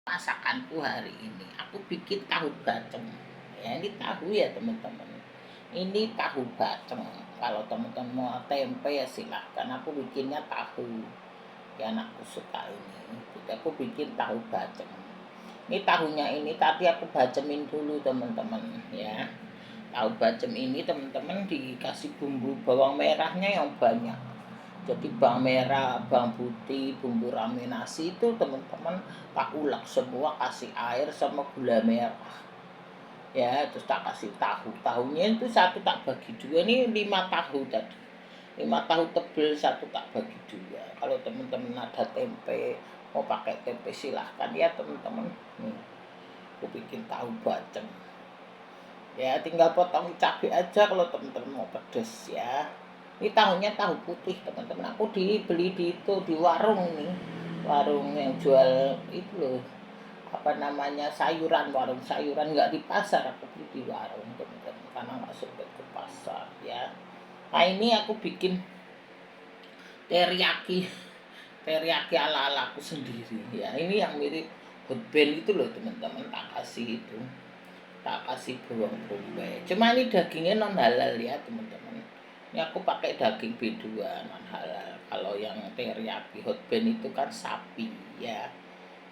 Masakanku hari ini, aku bikin tahu bacem. Ya, ini tahu ya teman-teman. Ini tahu bacem. Kalau teman-teman mau tempe ya silahkan. Aku bikinnya tahu. Ya anakku suka ini. Jadi aku bikin tahu bacem. Ini tahunya ini tadi aku bacemin dulu teman-teman ya. Tahu bacem ini teman-teman dikasih bumbu bawang merahnya yang banyak. Jadi bawang merah, bawang putih, bumbu rame nasi itu teman-teman tak ulek semua, kasih air sama gula merah. Ya, terus tak kasih tahu. Tahunya itu satu tak bagi dua. Ini 5 tahu tadi. 5 tahu tebel satu tak bagi dua. Kalau teman-teman ada tempe, mau pakai tempe silahkan ya teman-teman. Nih, aku bikin tahu bacem. Ya, tinggal potong cabai aja kalau teman-teman mau pedes ya. Ini tahunya tahu putih teman-teman. Aku dibeli di itu di warung nih, warung yang jual itu loh, apa namanya, sayuran, warung sayuran, nggak di pasar. Aku beli di warung teman-teman karena nggak sempat ke pasar ya. Nah ini aku bikin teriyaki, teriyaki ala-ala aku sendiri ya. Ini yang mirip hot band itu loh teman-teman, tak kasih itu, tak kasih bawang bombay. Cuma ini dagingnya non halal ya teman-teman. Ini aku pakai daging B2 non halal. Kalau yang teriyaki hot band itu kan sapi ya.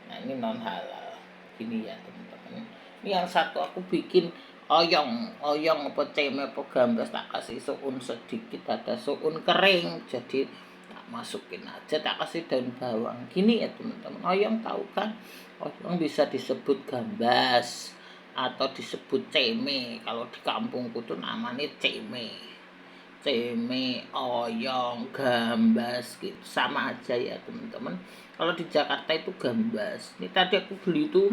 Nah ini non halal. Gini ya teman-teman. Ini yang satu aku bikin oyong, oyong apa ceme apa gambas, tak kasih soun sedikit, ada soun kering. Jadi tak masukin aja, tak kasih daun bawang. Gini ya teman-teman. Oyong tahu kan? Oyong bisa disebut gambas atau disebut ceme. Kalau di kampungku tuh namanya ceme. Ceme, oyong, gambas gitu. Sama aja ya teman-teman. Kalau di Jakarta itu gambas. Ini tadi aku beli itu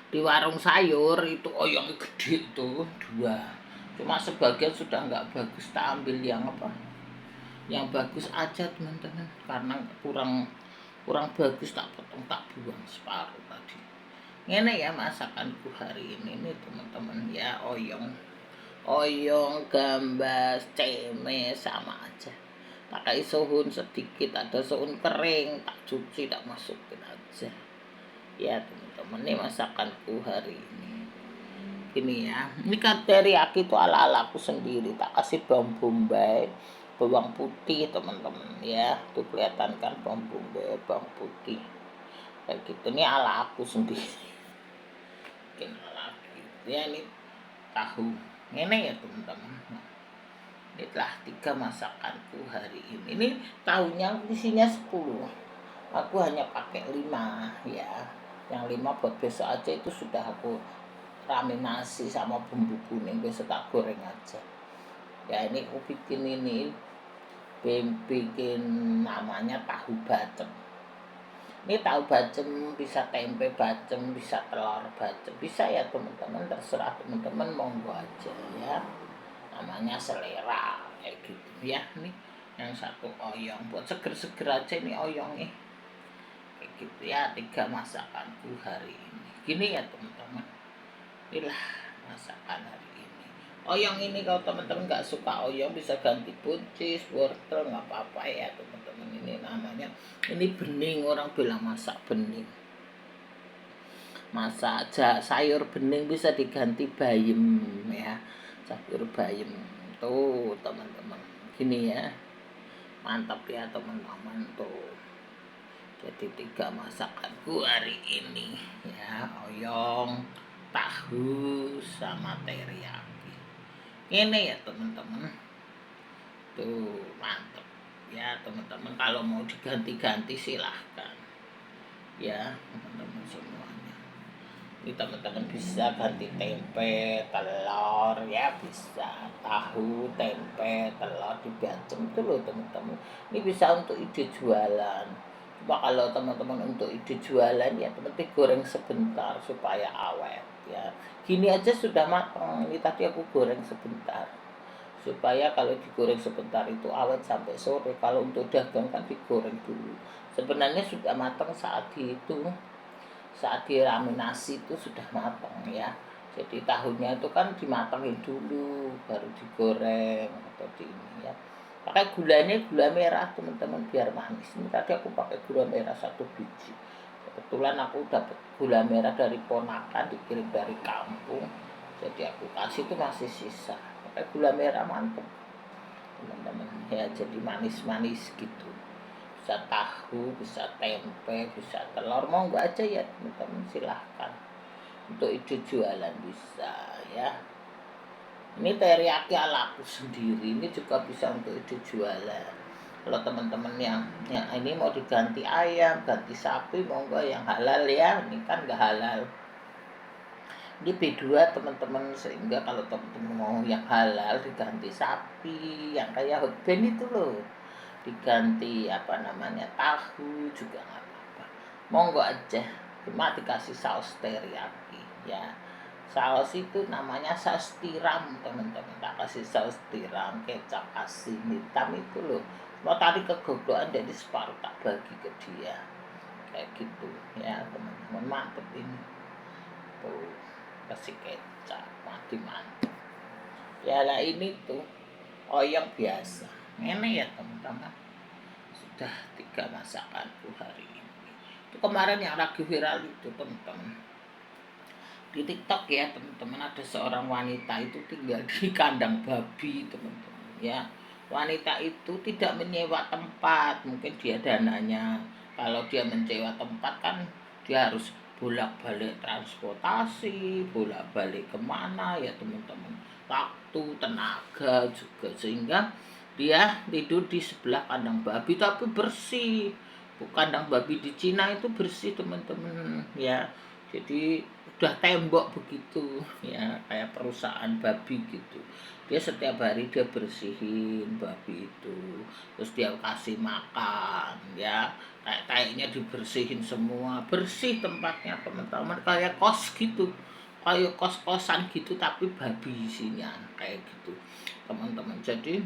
di warung sayur, itu oyong gede itu 2. Cuma sebagian sudah nggak bagus, tak ambil yang apa? Yang bagus aja teman-teman. Karena kurang kurang bagus tak potong, tak buang separuh tadi. Ini ya masakanku hari ini nih teman-teman ya. Oyong, gambas, ceme sama aja. Pakai soun sedikit, ada soun kering, tak cuci, tak masukin aja. Ya teman-teman, ini masakanku hari ini. Ini ya, ini kan teriyaki itu ala-ala aku sendiri, tak kasih bawang bombay, bawang putih teman-teman ya. Tuh kelihatan kan bawang bombay, bawang putih. Kayak gitu, ini ala aku sendiri. Bikin ala gitu ya. Ini tahu. Ini ya teman-teman. Inilah 3 masakanku hari ini. Ini tahunya isinya 10. Aku hanya pakai 5 ya. Yang 5 buat besok aja, itu sudah aku nasi sama bumbu kuning, besok tak goreng aja. Ya ini aku bikin ini, bikin namanya tahu bacem. Ini tahu bacem bisa tempe bacem, bisa telur bacem, bisa ya teman-teman, terserah teman-teman, monggo aja ya. Namanya selera kayak gitu ya. Nih yang satu oyong, buat seger-seger aja ini oyongnya. Kayak gitu ya, 3 masakanku hari ini. Gini ya teman-teman. Inilah masakan hari ini. Oyong ini kalau teman-teman nggak suka oyong bisa ganti buncis, wortel, nggak apa-apa ya teman-teman. Ini namanya, ini bening, orang bilang masak bening. Masak sayur bening bisa diganti bayem ya. Sayur bayem tuh teman-teman. Gini ya. Mantap ya teman-teman tuh. Jadi 3 masakanku hari ini ya, oyong, tahu sama teriyaki. Ini ya teman-teman. Tuh mantap ya teman-teman. Kalau mau diganti-ganti silahkan ya teman-teman semuanya. Ini teman-teman bisa ganti tempe, telur ya, bisa tahu, tempe, telur dibacem itu loh teman-teman. Ini bisa untuk ide jualan. Coba kalau teman-teman untuk ide jualan ya teman-teman goreng sebentar supaya awet ya. Gini aja sudah matang. Ini tadi aku goreng sebentar supaya kalau digoreng sebentar itu awet sampai sore. Kalau untuk dagang kan digoreng dulu. Sebenarnya sudah matang saat diraminasi itu sudah matang ya. Jadi tahunya itu kan dimatangin dulu baru digoreng atau di ini ya. Pakai gulanya gula merah teman-teman biar manis. Ini tadi aku pakai gula merah 1 biji. kebetulan aku dapat gula merah dari ponakan dikirim dari kampung, jadi aku kasih itu masih sisa. Pakai gula merah mantep teman-teman ya, jadi manis-manis gitu, bisa tahu, bisa tempe, bisa telur, monggo aja ya teman-teman, silahkan untuk ide jualan bisa ya. Ini teriyaki ala aku sendiri, ini juga bisa untuk ide jualan. Kalau teman-teman yang ini mau diganti ayam, ganti sapi, monggo yang halal ya, ini kan nggak halal. Ini B2 teman-teman, sehingga kalau teman-teman mau yang halal diganti sapi, yang kayak hotben itu loh, diganti apa namanya tahu juga nggak apa-apa, monggo aja, cuma dikasih saus teriyaki ya. Saus itu namanya saus tiram teman-teman, tak kasih saus tiram, kecap asin hitam itu loh, mau tadi kegogokan jadi separuh tak bagi ke dia kayak gitu ya teman-teman, mantep ini tuh, kasih kecap mantap ya lah. Ini tuh oyong biasa ini ya teman-teman, sudah 3 masakanku hari ini. Itu kemarin yang lagi viral itu teman-teman di TikTok ya teman-teman, ada seorang wanita itu tinggal di kandang babi teman-teman ya. Wanita itu tidak menyewa tempat, mungkin dia dananya, kalau dia menyewa tempat kan dia harus bolak-balik transportasi, bolak-balik kemana ya teman-teman, waktu, tenaga juga, sehingga dia tidur di sebelah kandang babi tapi bersih. Kandang babi di Cina itu bersih teman-teman ya, jadi udah tembok begitu ya, kayak perusahaan babi gitu. Dia setiap hari dia bersihin babi itu, terus dia kasih makan ya, kayaknya dibersihin semua, bersih tempatnya teman-teman, kayak kos gitu, kayak kos-kosan gitu tapi babi isinya kayak gitu teman-teman. Jadi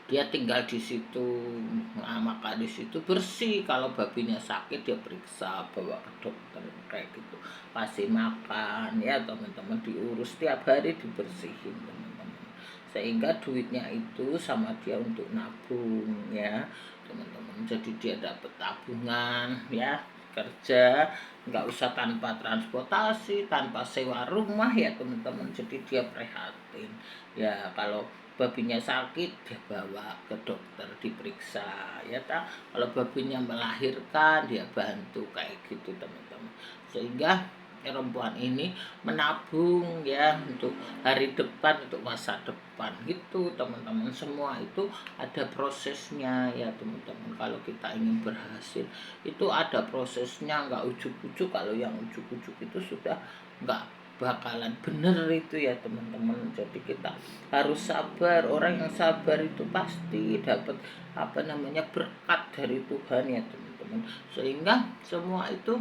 dia tinggal di situ, nah, maka di situ bersih. Kalau babinya sakit dia periksa, bawa ke dokter kayak gitu, kasih makan ya teman-teman, diurus tiap hari, dibersihin teman-teman, sehingga duitnya itu sama dia untuk nabung ya teman-teman. Jadi dia dapat tabungan ya, kerja nggak usah tanpa transportasi, tanpa sewa rumah ya teman-teman. Jadi dia prihatin ya, kalau babinya sakit dia bawa ke dokter diperiksa ya tak, kalau babinya melahirkan dia bantu kayak gitu teman-teman, sehingga perempuan ini menabung ya untuk hari depan, untuk masa depan gitu teman-teman. Semua itu ada prosesnya ya teman-teman, kalau kita ingin berhasil itu ada prosesnya, nggak ujuk-ujuk. Kalau yang ujuk-ujuk itu sudah nggak bakalan bener itu ya teman-teman. Jadi kita harus sabar, orang yang sabar itu pasti dapat apa namanya berkat dari Tuhan ya teman-teman, sehingga semua itu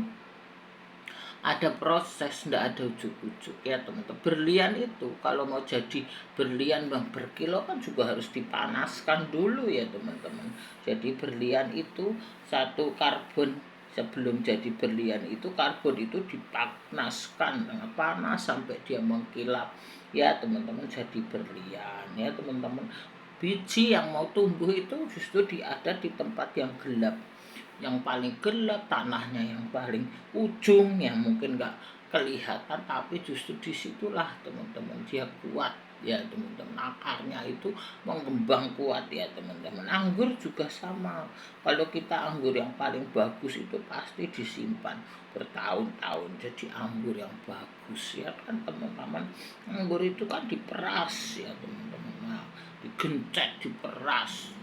ada proses, ndak ada ujuk-ujuk ya teman-teman. Berlian itu kalau mau jadi berlian bang berkilo kan juga harus dipanaskan dulu ya teman-teman. Jadi berlian itu satu karbon, sebelum jadi berlian itu karbon itu dipanaskan dengan panas sampai dia mengkilap ya teman-teman, jadi berlian ya teman-teman. Biji yang mau tumbuh itu justru ada di tempat yang gelap, yang paling gelap, tanahnya yang paling ujung, yang mungkin nggak kelihatan, tapi justru disitulah teman-teman dia kuat ya teman-teman, akarnya itu mengembang kuat ya teman-teman. Anggur juga sama, kalau kita anggur yang paling bagus itu pasti disimpan bertahun-tahun jadi anggur yang bagus ya kan teman-teman. Anggur itu kan diperas ya teman-teman, nah, digencet, diperas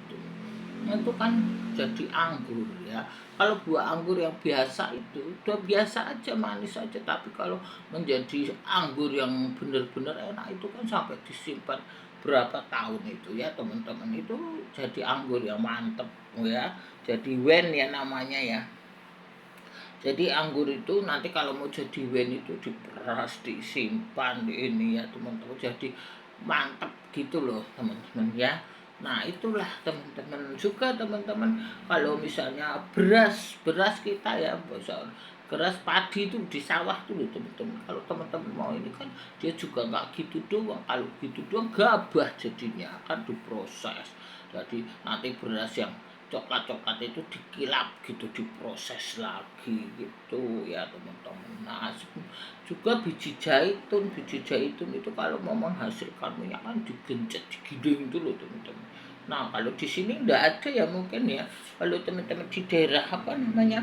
itu kan jadi anggur ya. Kalau buah anggur yang biasa itu udah biasa aja, manis aja, tapi kalau menjadi anggur yang benar-benar enak itu kan sampai disimpan berapa tahun itu ya teman-teman, itu jadi anggur yang mantep ya, jadi wen ya namanya ya. Jadi anggur itu nanti kalau mau jadi wine itu diperas, disimpan di ini ya teman-teman, jadi mantap gitu loh teman-teman ya. Nah itulah teman-teman juga teman-teman, kalau misalnya beras beras kita ya, misal beras padi itu di sawah tuh loh teman-teman. Kalau teman-teman mau ini kan dia juga nggak gitu doang, kalau gitu doang gabah jadinya, kan diproses. Jadi nanti beras yang coklat-coklat itu dikilap gitu, diproses lagi gitu ya teman-teman. Nah juga biji zaitun itu kalau mau menghasilkan minyak kan digencet digiling dulu teman-teman. Nah kalau di sini enggak ada ya mungkin ya, kalau teman-teman di daerah apa namanya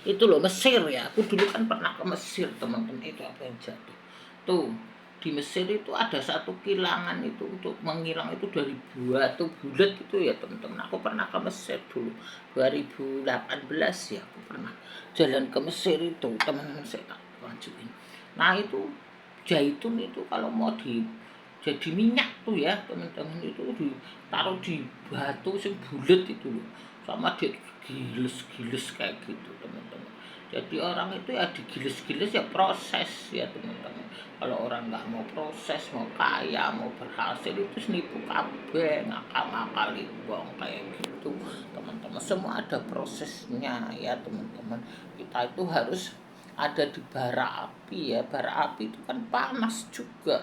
itu loh Mesir ya, aku dulu kan pernah ke Mesir teman-teman. Itu apa yang jatuh tuh di Mesir itu ada satu kilangan itu untuk mengilang itu dari batu bulat itu ya teman-teman. Aku pernah ke Mesir dulu 2018 ya, aku pernah jalan ke Mesir itu teman-teman, saya tak lanjutin. Nah itu zaitun itu kalau mau jadi minyak tuh ya teman-teman, itu ditaruh di batu yang bulat itu loh, sama dia giles-giles kayak gitu teman-teman. Jadi orang itu ya digiles-giles ya proses ya teman-teman. Kalau orang nggak mau proses, mau kaya, mau berhasil, itu nipu kabeh, ngakal-ngakali wong kayak gitu teman-teman. Semua ada prosesnya ya teman-teman. Kita itu harus ada di bara api ya. Bara api itu kan panas juga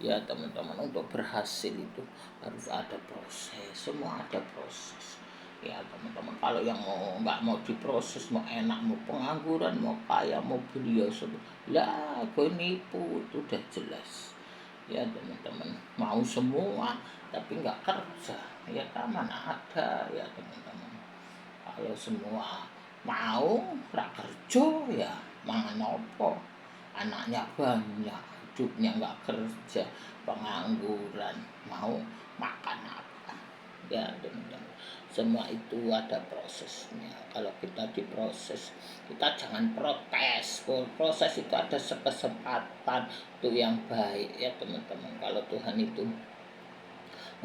ya teman-teman. Untuk berhasil itu harus ada proses, semua ada proses ya teman-teman. Kalau yang nggak mau diproses, mau enak, mau pengangguran, mau kaya, mau beliau lah gue nipu, itu udah jelas ya teman-teman. Mau semua tapi nggak kerja ya kan, mana ada ya teman-teman. Kalau semua mau rak kerja ya mangan opo, anaknya banyak, hidupnya nggak kerja, pengangguran, mau makan apa ya teman-teman. Semua itu ada prosesnya. Kalau kita diproses, kita jangan protes. Proses itu ada kesempatan itu yang baik ya teman-teman. Kalau Tuhan itu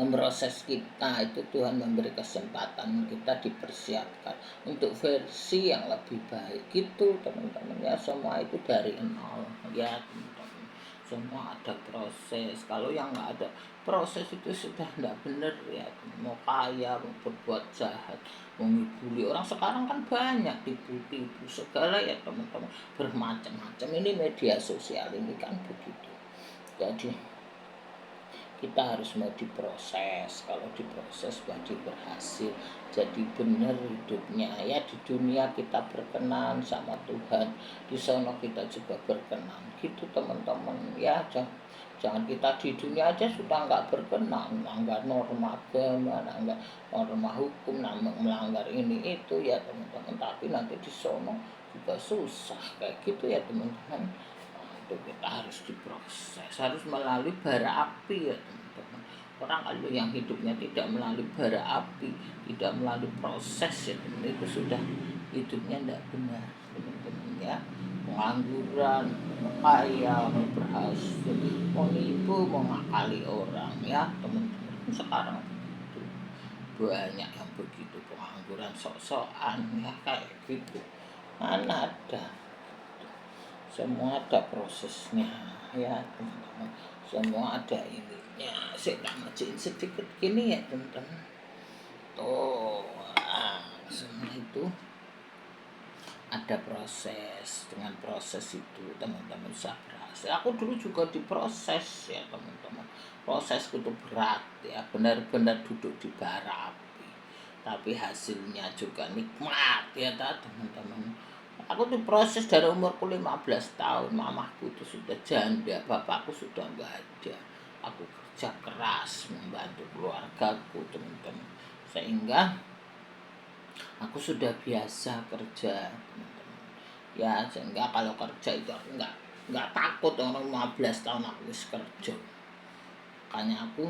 memproses kita, itu Tuhan memberi kesempatan kita dipersiapkan untuk versi yang lebih baik gitu teman-teman ya. Semua itu dari nol ya teman-teman. Semua ada proses. Kalau yang nggak ada proses itu sudah tidak benar ya. Mau kaya, mau berbuat jahat, mau ngibuli orang. Sekarang kan banyak tipu-tipu segala ya teman-teman, bermacam-macam. Ini media sosial ini kan begitu. Jadi kita harus mau diproses. Kalau diproses berarti berhasil, jadi benar hidupnya ya. Di dunia kita berkenan sama Tuhan, di sana kita juga berkenan gitu teman-teman ya. Jangan kita di dunia aja sudah nggak berkenan, melanggar norma agama, melanggar norma hukum, melanggar ini itu ya teman-teman. Tapi nanti di sana juga susah kayak gitu ya teman-teman. Itu kita harus diproses, harus melalui bara api ya teman-teman. Orang kalau yang hidupnya tidak melalui bara api, tidak melalui proses ya teman, itu sudah hidupnya tidak benar teman-teman ya. Pengangguran, kaya, mau berhasil, mau nipu, mau ngakali orang ya teman-teman. Sekarang begitu, banyak yang begitu, pengangguran sok-sokan ya kayak gitu. Mana ada, semua ada prosesnya ya teman-teman. Semua ada ininya. Saya tak majuin sedikit gini ya teman-teman. Tuh semua itu ada proses. Dengan proses itu teman-teman bisa berhasil. Aku dulu juga diproses ya teman-teman. Prosesku itu berat ya, benar-benar duduk di bara api, tapi hasilnya juga nikmat ya teman-teman. Aku diproses dari umurku 15 tahun. Mamaku itu sudah janda, bapakku sudah nggak ada. Aku kerja keras membantu keluargaku teman-teman, sehingga aku sudah biasa kerja teman-teman ya. Sehingga kalau kerja itu aku nggak takut. Orang 15 tahun aku harus kerja, makanya aku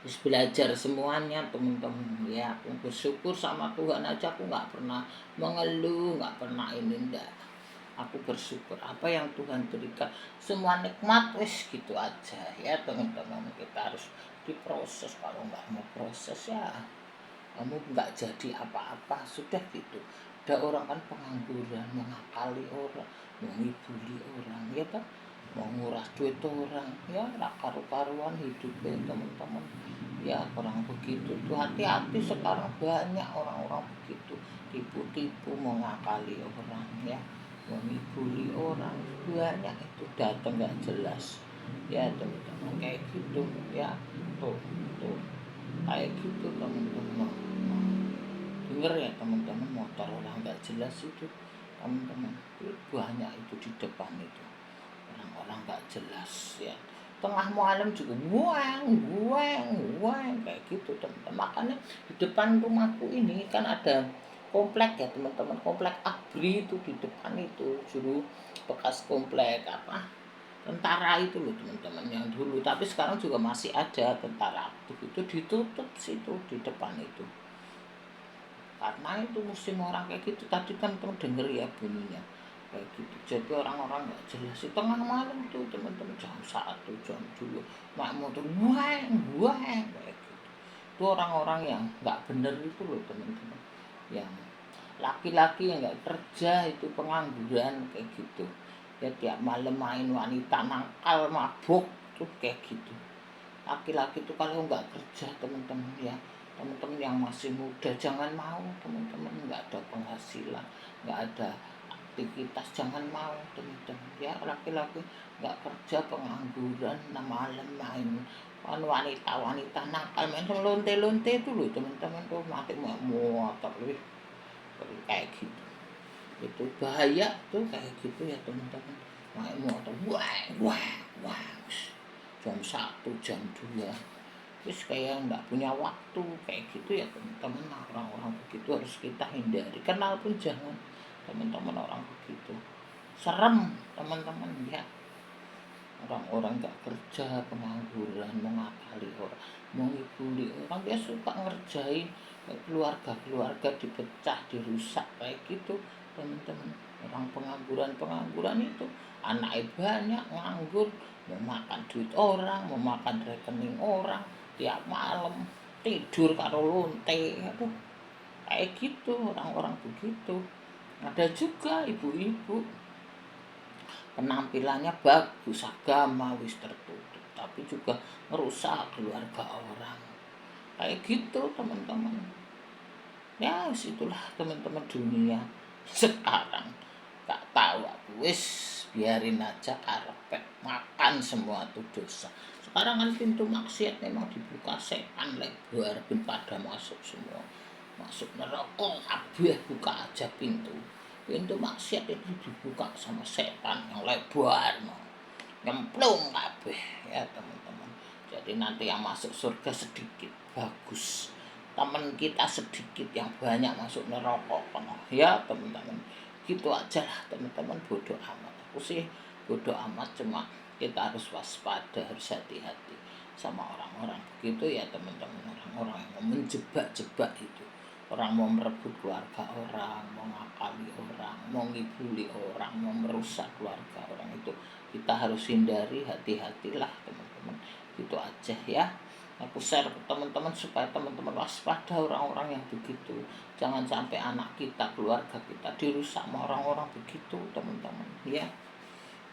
harus belajar semuanya teman-teman ya. Aku bersyukur sama Tuhan aja, aku nggak pernah mengeluh, nggak pernah ini, enggak. Aku bersyukur apa yang Tuhan berikan, semua nikmat wis gitu aja ya teman-teman. Kita harus diproses. Kalau nggak mau proses ya kamu nggak jadi apa-apa, sudah gitu. Ada orang kan pengangguran, mengakali orang, mau ngibuli orang ya kan, mau nguras duit orang ya, rak karu-karuan hidupnya teman-teman ya. Orang begitu tuh hati-hati. Sekarang banyak orang-orang begitu, tipu-tipu, mengakali orang ya, mau ngibuli orang, banyak itu datang nggak jelas ya teman-teman kayak gitu ya. Tuh kayak gitu teman-teman. Nah, denger ya teman-teman, motor orang nggak jelas itu teman-teman, banyak itu di depan itu orang-orang nggak jelas ya, tengah malam juga buang buang buang kayak gitu teman-teman. Makanya di depan rumahku ini kan ada komplek ya teman-teman, komplek ABRI itu di depan itu dulu bekas komplek apa tentara itu loh teman-teman yang dulu, tapi sekarang juga masih ada tentara aktif itu, ditutup situ di depan itu karena itu musim orang kayak gitu. Tadi kan teman denger ya bunyinya kayak gitu, jadi orang-orang nggak jelas di tengah malam tuh teman-teman, jam 1 jam 2 naik motor buang buang kayak gitu. Itu orang-orang yang nggak bener itu loh teman-teman, yang laki-laki yang nggak kerja itu, pengangguran kayak gitu ya, tiap malam main wanita nakal mabuk tuh kayak gitu. Laki-laki itu kalau nggak kerja teman-teman ya, teman-teman yang masih muda jangan mau teman-teman, nggak ada penghasilan, nggak ada aktivitas, jangan mau teman-teman ya. Laki-laki nggak kerja, pengangguran, malam main wanita-wanita nakal, main lonte-lonte itu loh teman-teman, tuh mati motor loh kayak gitu. Itu bahaya tuh kayak gitu ya teman-teman, naik motor wah wah wah jam 1 jam 2 terus kayak nggak punya waktu kayak gitu ya teman-teman. Orang-orang begitu harus kita hindari, kenal pun jangan teman-teman. Orang begitu serem teman-teman ya, orang-orang nggak kerja, pengangguran, mengakali orang, mau ngibuli orang, dia suka ngerjain keluarga-keluarga dipecah, dirusak kayak gitu teman-teman. Orang pengangguran itu anaknya banyak, nganggur, mau makan duit orang, mau makan rekening orang, tiap malam tidur karo lonte, aduh kayak gitu orang-orang begitu. Ada juga ibu-ibu penampilannya bagus, agama wis tertutup, tapi juga merusak keluarga orang kayak gitu teman-teman ya. Itulah teman-teman dunia sekarang, gak tahu aku, wis biarin aja, karpet makan semua tuh dosa. Sekarang kan pintu maksiat memang dibuka setan lebar, pada masuk semua, masuk neraka kabeh, buka aja pintu maksiat itu dibuka sama setan yang lebar, nyemplung kabeh ya teman-teman. Jadi nanti yang masuk surga sedikit, bagus. Teman kita sedikit, yang banyak masuk neraka ya teman-teman. Gitu aja lah teman-teman, bodoh amat. Aku sih bodoh amat, cuma kita harus waspada, harus hati-hati sama orang-orang begitu ya teman-teman. Orang-orang yang menjebak-jebak itu, orang mau merebut keluarga orang, mau ngakali orang, mau ngibuli orang, mau merusak keluarga orang, itu kita harus hindari, hati-hatilah teman-teman. Gitu aja ya, aku share ke teman-teman supaya teman-teman waspada orang-orang yang begitu. Jangan sampai anak kita, keluarga kita dirusak sama orang-orang begitu teman-teman ya.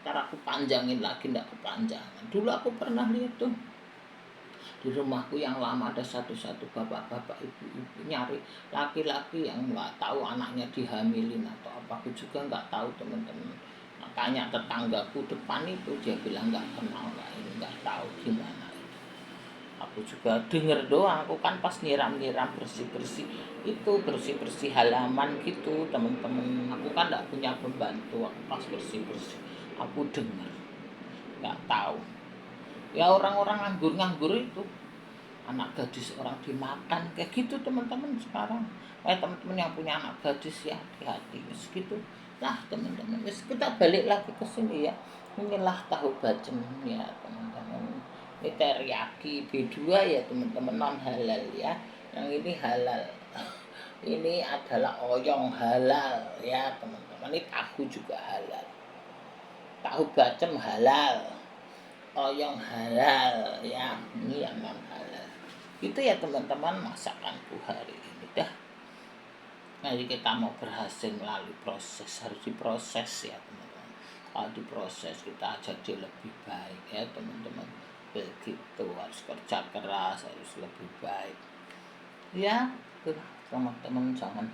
Ntar aku panjangin lagi, ndak kepanjangan. Dulu aku pernah lihat tuh di rumahku yang lama, ada satu-satu bapak-bapak, ibu-ibu nyari laki-laki yang nggak tahu anaknya dihamilin atau apa, aku juga nggak tahu teman-teman. Makanya tetanggaku depan itu dia bilang nggak kenal, nggak tahu gimana itu. Aku juga denger doang, aku kan pas nyiram-nyiram bersih-bersih itu, bersih-bersih halaman gitu teman-teman. Aku kan nggak punya pembantu, aku pas bersih-bersih aku denger, nggak tahu ya. Orang-orang nganggur itu, anak gadis orang dimakan kayak gitu teman-teman sekarang. Teman-teman yang punya anak gadis ya hati-hati gitu lah teman-teman. Kita balik lagi ke sini ya, inilah tahu bacem ya teman-teman. Ini teriyaki B2 ya teman-teman, non halal ya, yang ini halal. Ini adalah oyong halal ya teman-teman. Ini tahu juga halal, tahu bacem halal, oyong halal ya, ini yang non halal. Itu ya teman-teman masakanku hari ini dah. Jadi kita mau berhasil melalui proses, harus diproses ya teman-teman. Kalau diproses kita jadi lebih baik ya teman-teman. Begitu, harus kerja keras, harus lebih baik ya. Itulah teman-teman, jangan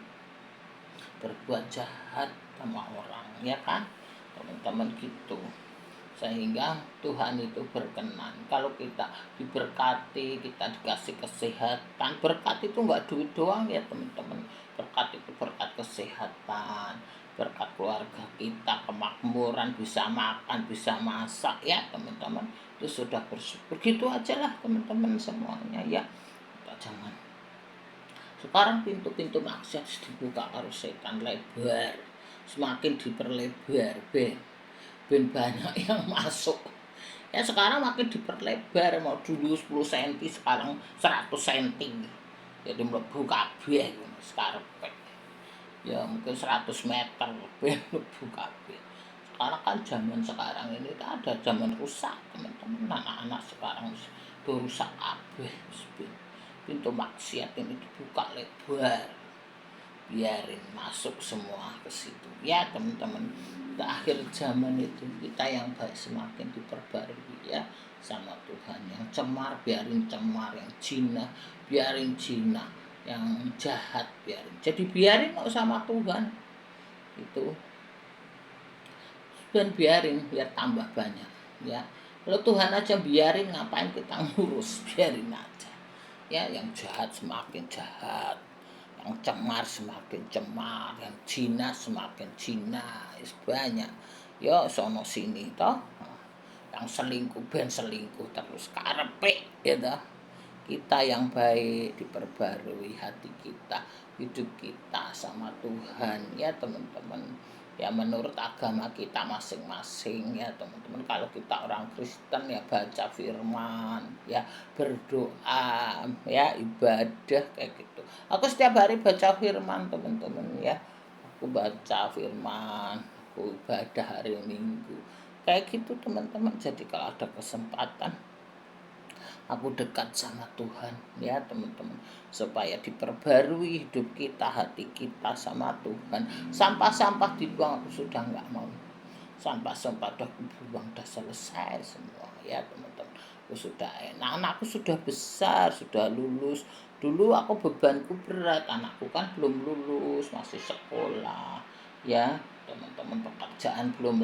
berbuat jahat sama orang ya kan teman-teman gitu. sehingga Tuhan itu berkenan. Kalau kita diberkati, kita dikasih kesehatan. Berkat itu nggak duit doang ya teman-teman. Berkat itu berkat kesehatan, berkat keluarga kita, kemakmuran, bisa makan, bisa masak ya teman-teman. Itu sudah bersyukur. Gitu aja lah teman-teman semuanya ya. Kita jangan. Sekarang pintu-pintu maksiat dibuka karo setan lebar. Semakin diperlebar, ben banyak yang masuk. Ya sekarang makin diperlebar, mau dulu 10 cm sekarang 100 cm. Jadi mlebu kabeh sekarang. Ya mungkin 100 meter ben mlebu kabeh. Sekarang kan zaman sekarang ini kan ada zaman rusak, teman-teman. Anak-anak sekarang itu rusak kabeh. Pintu maksiat ini dibuka lebar. Biarin masuk semua ke situ ya teman-teman. Di akhir zaman itu kita yang baik semakin diperbarui ya sama Tuhan. Yang cemar biarin cemar, yang zina biarin zina, yang jahat biarin. Jadi biarin kok sama Tuhan itu, dan biarin biar tambah banyak ya. Kalau Tuhan aja biarin, ngapain kita ngurus? Biarin aja ya. Yang jahat semakin jahat, yang cemar semakin cemar, yang zina semakin zina, banyak ya sono sini toh. Yang selingkuh ben selingkuh terus karepe ya toh. Kita yang baik diperbarui hati kita, hidup kita sama Tuhan ya teman-teman. Ya menurut agama kita masing-masing ya teman-teman. Kalau kita orang Kristen ya baca firman ya, berdoa ya, ibadah kayak gitu. Aku setiap hari baca firman teman-teman ya. Aku baca firman, aku ibadah hari Minggu kayak gitu teman-teman. Jadi kalau ada kesempatan aku dekat sama Tuhan ya teman-teman, supaya diperbarui hidup kita, hati kita sama Tuhan. Sampah-sampah dibuang, aku sudah nggak mau. Sampah-sampah udah dibuang, udah selesai semua ya teman-teman. Aku sudah enak, anakku sudah besar, sudah lulus. Dulu aku bebanku berat, anakku kan belum lulus, masih sekolah ya teman-teman. Pekerjaan belum